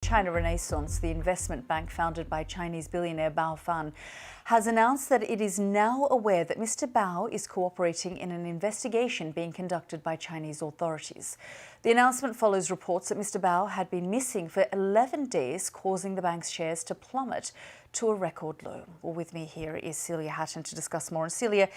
China Renaissance, the investment bank founded by Chinese billionaire Bao Fan, has announced that it is now aware that Mr. Bao is cooperating in an investigation being conducted by Chinese authorities. The announcement follows reports that Mr. Bao had been missing for 11 days, causing the bank's shares to plummet to a record low. Well, with me here is Celia Hatton to discuss more. And Celia,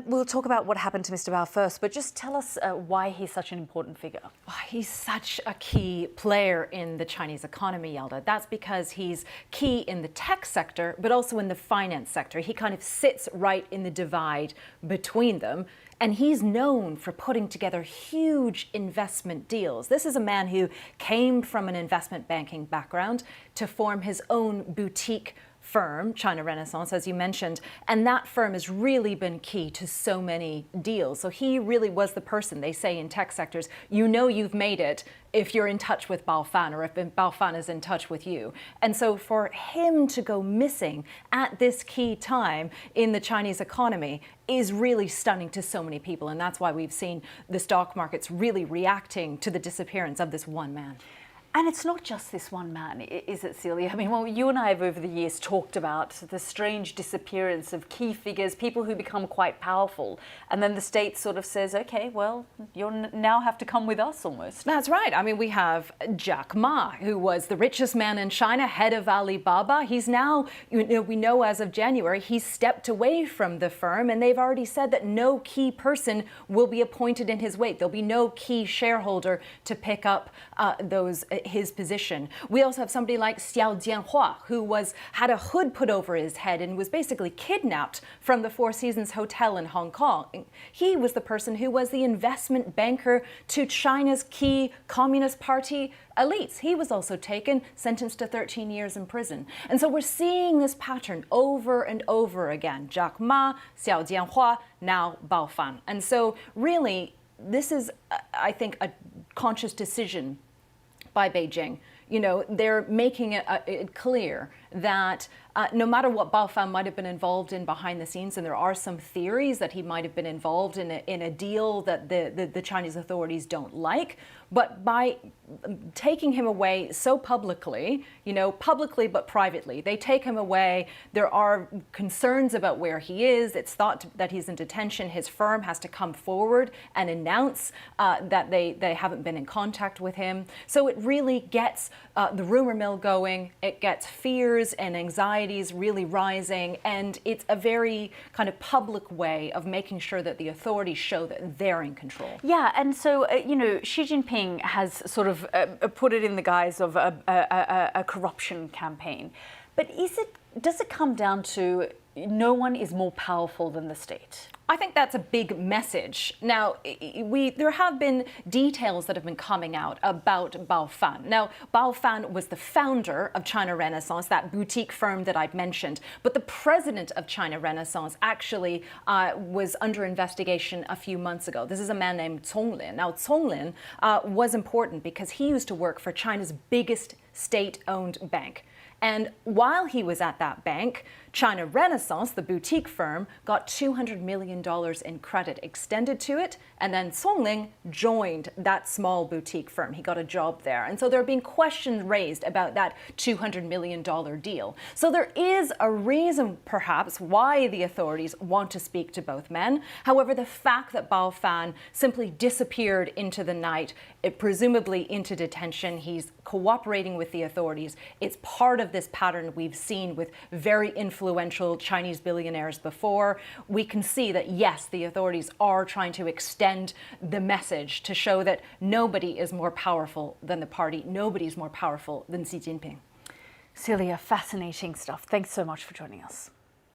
we'll talk about what happened to Mr. Bao first, but just tell us why he's such an important figure. Oh, he's such a key player in the Chinese economy, Yelda. That's because he's key in the tech sector, but also in the finance sector. He kind of sits right in the divide between them. And he's known for putting together huge investment deals. This is a man who came from an investment banking background to form his own boutique firm, China Renaissance, as you mentioned, and that firm has really been key to so many deals. So he really was the person, they say in tech sectors, you know you've made it if you're in touch with Bao Fan or if Bao Fan is in touch with you. And so for him to go missing at this key time in the Chinese economy is really stunning to so many people. And that's why we've seen the stock markets really reacting to the disappearance of this one man. And it's not just this one man, is it, Celia? I mean, well, you and I have over the years talked about the strange disappearance of key figures, people who become quite powerful. And then the state sort of says, OK, well, you now have to come with us almost. That's right. I mean, we have Jack Ma, who was the richest man in China, head of Alibaba. He's now, we know as of January, he's stepped away from the firm. And they've already said that no key person will be appointed in his wake. There'll be no key shareholder to pick up his position. We also have somebody like Xiao Jianhua, who had a hood put over his head and was basically kidnapped from the Four Seasons Hotel in Hong Kong. He was the person who was the investment banker to China's key Communist Party elites. He was also taken, sentenced to 13 years in prison. And so we're seeing this pattern over and over again. Jack Ma, Xiao Jianhua, now Bao Fan. And so really, this is, I think, a conscious decision by Beijing. You know, they're making it clear that no matter what Bao Fan might have been involved in behind the scenes, and there are some theories that he might have been involved in a deal that the Chinese authorities don't like, but by taking him away so publicly, publicly but privately, they take him away. There are concerns about where he is. It's thought that he's in detention. His firm has to come forward and announce that they haven't been in contact with him. So it really gets the rumor mill going. It gets fears and anxieties really rising, and it's a very kind of public way of making sure that the authorities show that they're in control. Yeah, and so, Xi Jinping has sort of put it in the guise of a corruption campaign. But does it come down to no one is more powerful than the state? I think that's a big message. Now, there have been details that have been coming out about Bao Fan. Now, Bao Fan was the founder of China Renaissance, that boutique firm that I've mentioned. But the president of China Renaissance actually was under investigation a few months ago. This is a man named Cong Lin. Now, Cong Lin was important because he used to work for China's biggest state-owned bank. And while he was at that bank, China Renaissance, the boutique firm, got $200 million in credit extended to it, and then Cong Lin joined that small boutique firm. He got a job there. And so there have been questions raised about that $200 million deal. So there is a reason, perhaps, why the authorities want to speak to both men. However, the fact that Bao Fan simply disappeared into the night, presumably into detention, he's cooperating with the authorities, it's part of this pattern we've seen with very influential Chinese billionaires before. We can see that, yes, the authorities are trying to extend the message to show that nobody is more powerful than the party, nobody's more powerful than Xi Jinping. Celia, fascinating stuff. Thanks so much for joining us.